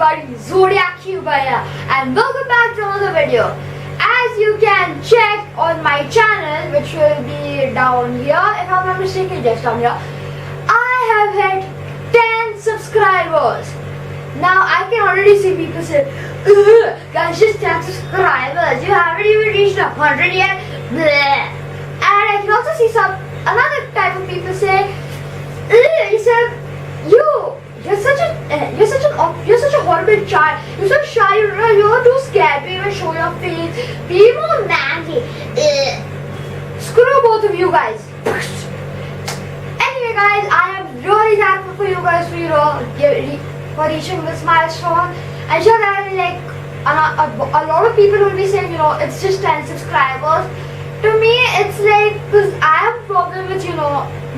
everybody, Zodiac Cuba here, and welcome back to another video. As you can check on my channel, which will be down here, if I'm not mistaken, just down here, I have hit 10 subscribers. Now I can already see people say, guys, just 10 subscribers, you haven't even reached 100 yet. Bleh. And I can also see another type of people say, he said, you're such a horrible child. You're so shy. You're too scared to even show your face. Be more manly. Screw both of you guys. Anyway, guys, I am really thankful for you guys for reaching this milestone. I'm sure that a lot of people will be saying, it's just 10 subscribers. To me, it's like, because I have a problem with,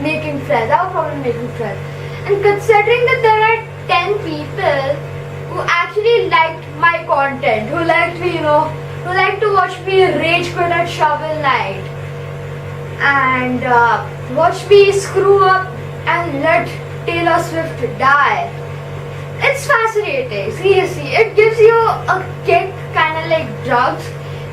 making friends. I have a problem making friends. And considering that there are 10 people who actually liked my content, who liked me, who liked to watch me rage quit at Shovel Knight and watch me screw up and let Taylor Swift die. It's fascinating, seriously. It gives you a kick, kind of like drugs,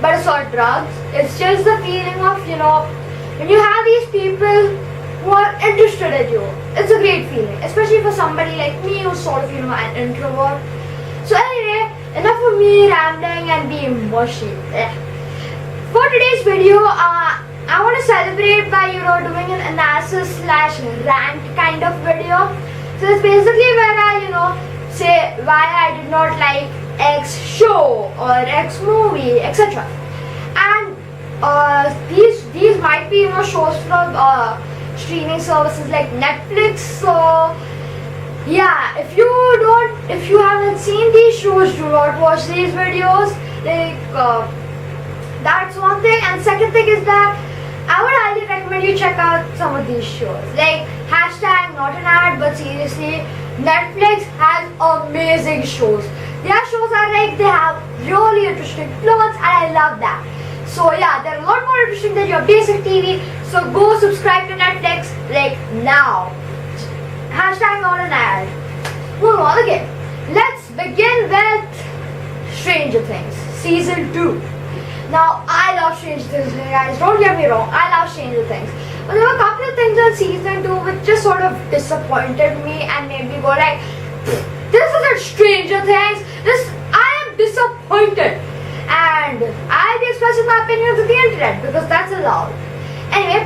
but it's not drugs. It's just the feeling of, when you have these people who are interested in you. It's a great feeling, especially for somebody like me who's sort of, an introvert. So anyway, enough of me rambling and being mushy. For today's video, I want to celebrate by, doing an analysis/rant kind of video. So it's basically where I, say why I did not like X show or X movie, etc. And these might be, shows from streaming services like Netflix. So yeah, if you haven't seen these shows, do not watch these videos. That's one thing. And second thing is that I would highly recommend you check out some of these shows. Like hashtag not an ad, but seriously, Netflix has amazing shows. Their shows are like, they have really interesting plots, and I love that. So yeah, they're a lot more interesting than your basic TV. So go subscribe to Netflix like now. Hashtag not an ad. Moving on again. Let's begin with Stranger Things Season 2. Now I love Stranger Things, guys. Don't get me wrong. I love Stranger Things. But there were a couple of things in Season 2 which just sort of disappointed me and made me go like, this isn't Stranger Things. I am disappointed. And I'll be expressing my opinions on the internet because that's allowed. Anyway,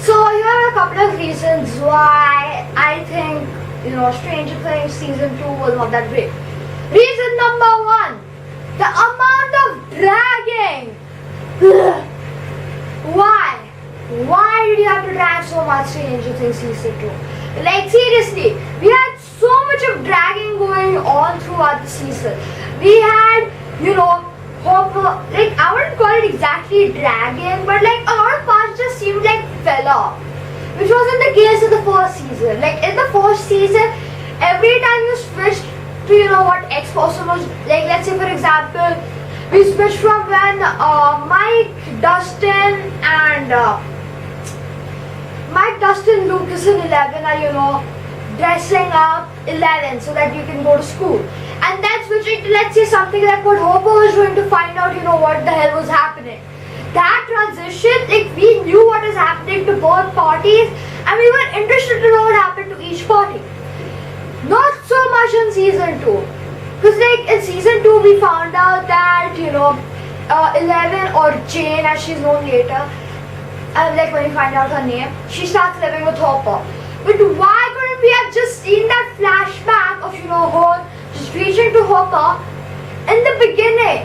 so here are a couple of reasons why I think, Stranger Things Season 2 was not that great. Reason number 1, the amount of dragging. Why? Why did you have to drag so much Stranger Things Season 2? Like seriously, we had so much of dragging going on throughout the season. We had, Hopper, I wouldn't call it exactly dragging, but a lot of parts just seemed like filler, which wasn't the case in the first season. In the first season, every time you switched to, what X-Person was, let's say for example, we switched from when Mike, Dustin, Lucas and 11 are, dressing up 11 so that you can go to school. And then switching to, let's say, something like what Hopper was doing to find out, what the hell was happening. That transition, we knew what was happening to both parties and we were interested to know what happened to each party. Not so much in Season 2. Because, in Season 2, we found out that, 11 or Jane, as she's known later, when we find out her name, she starts living with Hopper. But why couldn't we have just seen that flashback of, her just reaching to Hopper in the beginning?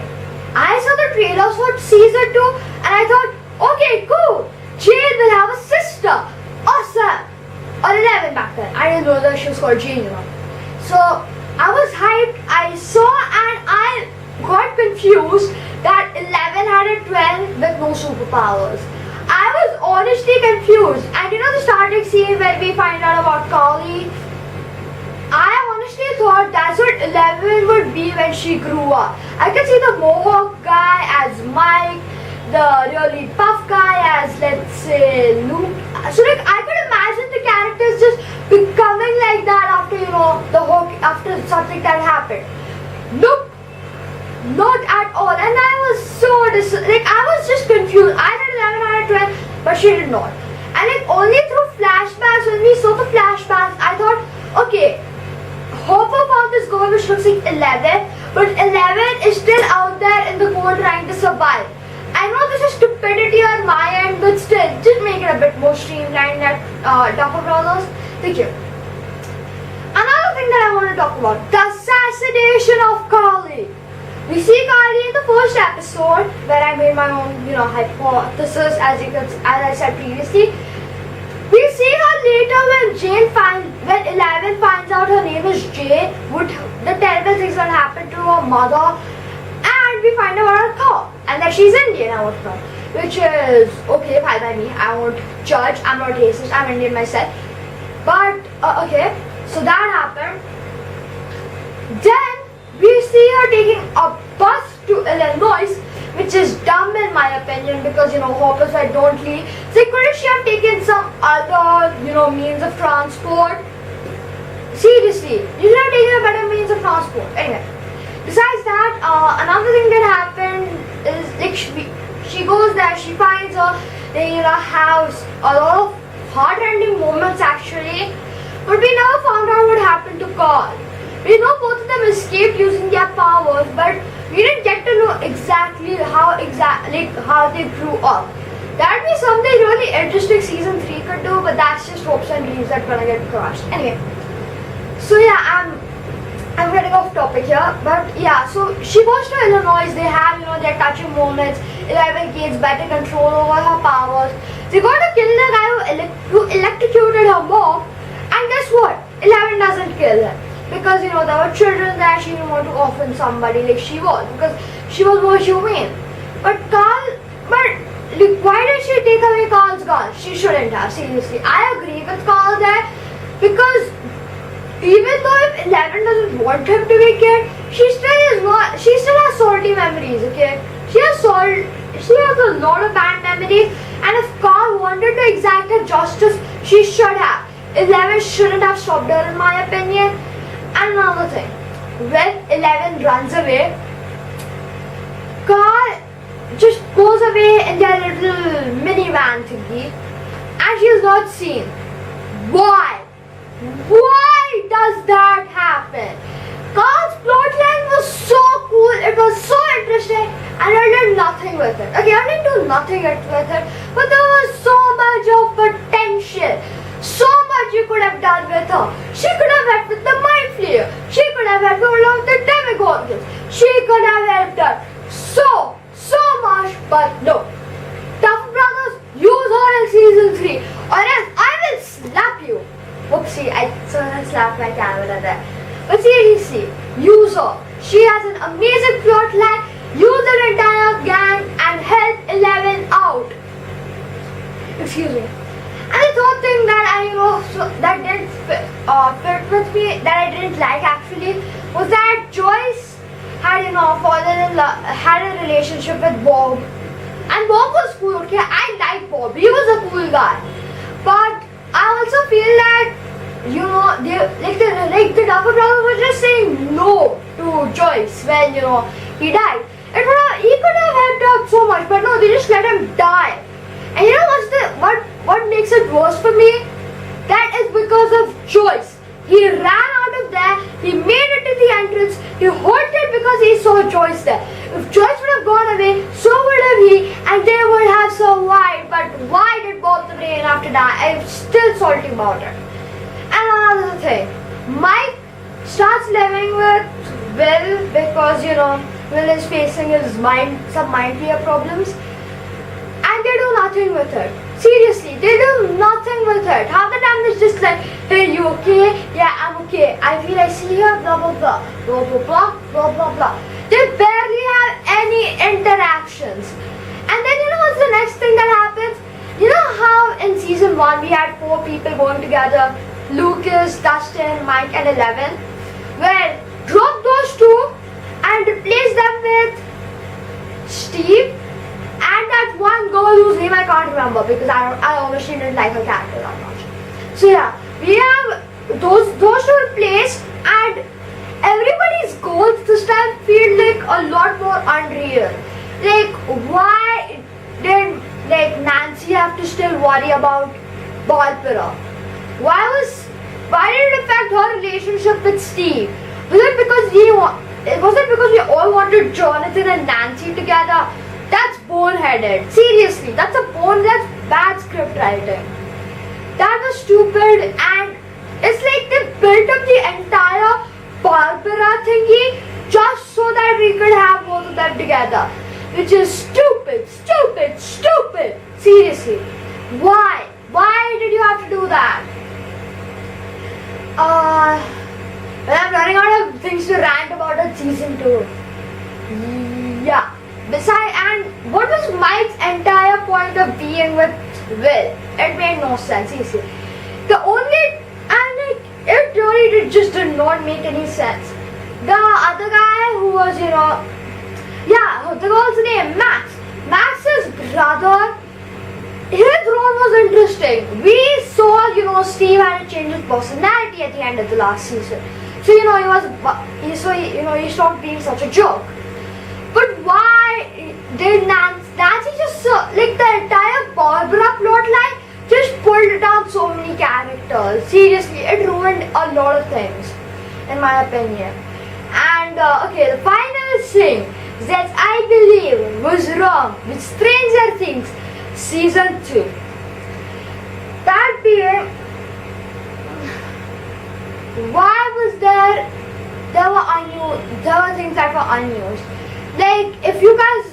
I saw the trailers for Season 2 and I thought, okay, cool, Jane will have a sister. Awesome. Or 11 back then. I didn't know that she was called Jane, So I was hyped. I saw and I got confused that 11 had a 12 with no superpowers. I was honestly confused. And the starting scene where we find out about Carly, I honestly thought that's what 11 would be when she grew up. I could see the Mohawk guy as Mike, the really buff guy as, let's say, Luke. So I could imagine the characters just becoming like that after, the hook after something that happened. Nope, not at all. And I was so I was just confused. I did 11 out of 12, but she did not. And only through flashbacks, when we saw the flashbacks, I thought, okay, Hopper found this girl which looks like 11, but 11 is still out there in the cold trying to survive. I know this is stupidity on my end, but still, just make it a bit more streamlined at Duffer Brothers. Thank you. Another thing that I want to talk about, the assassination of Carly. We see Carly in the first episode, where I made my own, hypothesis, as I said previously. We see her later when 11 finds out her name is Jane, the terrible things that happened to her mother, and we find out about her car, and that she's Indian and whatnot, which is okay, fine by me. I won't judge, I'm not racist, I'm Indian myself. But, okay, so that happened. Then, we see her taking a bus to Illinois, which is dumb in my opinion, because Hoppers like don't leave. So couldn't she have taken some other means of transport? Seriously, you should have taken a better means of transport. Anyway, besides that, another thing that happened is like she goes there, she finds her, they have a lot of heart-rending moments actually, but we never found out what happened to Carl. We know both of them escaped using their powers, but we didn't get to know exactly how they grew up. That would be something really interesting season 3 could do, but that's just hopes and dreams that gonna get crushed. Anyway, so yeah, I'm getting off topic here, but yeah, so she goes to Illinois. They have their touching moments. 11 gains better control over her powers. They got to kill the guy who electrocuted her mom, and guess what? 11 doesn't kill him. Because there were children there, she didn't want to offend somebody like she was, because she was more humane. But why did she take away Carl's gun? She shouldn't have, seriously. I agree with Carl there, because even though if 11 doesn't want him to be killed, she still has salty memories, okay? She has a lot of bad memories, and if Carl wanted to exact her justice, she should have. 11 shouldn't have stopped her in my opinion. And another thing, when 11 runs away, Carl just goes away in their little minivan thingy, and she is not seen. Why? Why does that happen? Carl's plotline was so cool, it was so interesting, and I did nothing with it. Okay, I didn't do nothing with it, but there was so much of potential. So much you could have done with her. She could have helped with the mind flayer. She could have helped along with the demigorgons. She could have helped her so much, but no. Tough Brothers, use her in season 3, or else I will slap you. Whoopsie, I slapped my camera there. But seriously, use her. She has an amazing plot line. Use her entire gang and help 11 out. Excuse me. And the third thing that that didn't fit with me, that I didn't like actually, was that Joyce had fallen in love, had a relationship with Bob, and Bob was cool. Okay, I liked Bob. He was a cool guy, but I also feel that the Duffer Brothers were just saying no to Joyce when he died. He could have helped out so much, but no, they just let him die. And what makes it worse for me? That is because of Joyce. He ran out of there, he made it to the entrance, he halted because he saw Joyce there. If Joyce would have gone away, so would have he, and they would have survived. But why did Bob the Brain after that? I'm still salty about it. And another thing, Mike starts living with Will because Will is facing some mind fear problems. And they do nothing with it. Seriously, they do nothing with it. Half the time it's just like, hey, you okay? Yeah, I'm okay. I feel I see her, blah, blah, blah. Blah, blah, blah, blah, blah, blah. They barely have any interactions. And then what's the next thing that happens? You know how in season 1 we had 4 people going together? Lucas, Dustin, Mike and 11. Well, drop those 2 and replace them with Steve and that one girl whose name I can't remember because I honestly didn't like her character that much. So yeah, we have those two replaced, and everybody's goals this time feel like a lot more unreal. Like, why did like Nancy have to still worry about Barbara? Why did it affect her relationship with Steve? Was it because we all wanted Jonathan and Nancy together? That's boneheaded. Seriously, that's bad script writing. That was stupid, and it's like they built up the entire Barbara thingy just so that we could have both of them together. Which is stupid. Seriously. Why? Why did you have to do that? Well, I'm running out of things to rant about in season 2. Yeah. And what was Mike's entire point of being with Will? It made no sense, seriously. It really did not make any sense. The other guy who was, the girl's name, Max. Max's brother, his role was interesting. We saw, Steve had to change his personality at the end of the last season. So, he stopped being such a joke. But why did Nancy just, the entire Barbara plotline just pulled down so many characters? Seriously, it ruined a lot of things, in my opinion. And, the final thing that I believe was wrong with Stranger Things Season 2. That being, why was there were things that were unused. Like, if you guys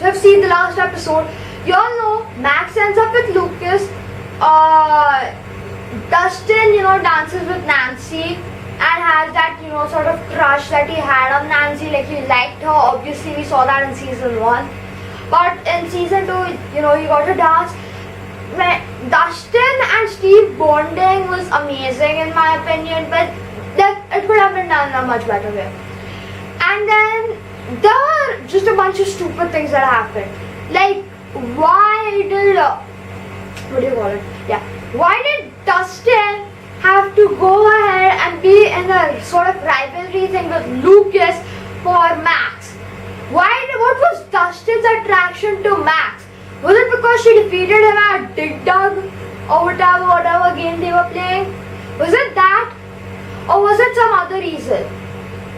have seen the last episode, you all know Max ends up with Lucas. Dustin, dances with Nancy and has that, sort of crush that he had on Nancy. Like, he liked her. Obviously, we saw that in season 1. But in season 2, he got to dance. Dustin and Steve bonding was amazing in my opinion, but it could have been done in a much better way. And then there were just a bunch of stupid things that happened. Like, why did Dustin have to go ahead and be in a sort of rivalry thing with Lucas for Max? What was Dustin's attraction to Max? Was it because she defeated him at Dig Dug or whatever game they were playing? Was it that? Or was it some other reason?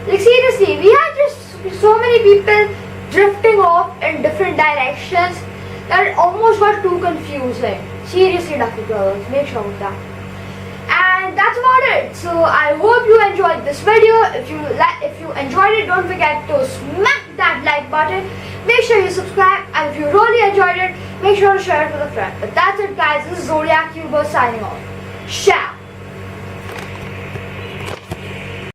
Like, seriously, we had just so many people drifting off in different directions that it almost got too confusing. Seriously, Ducky Brothers, make sure of that. And that's about it. So I hope you enjoyed this video. If you enjoyed it, don't forget to smack that like button. Make sure you subscribe, and if you really enjoyed it, make sure to share it with a friend. But that's it, guys. This is Zodiac Cubo signing off. Ciao.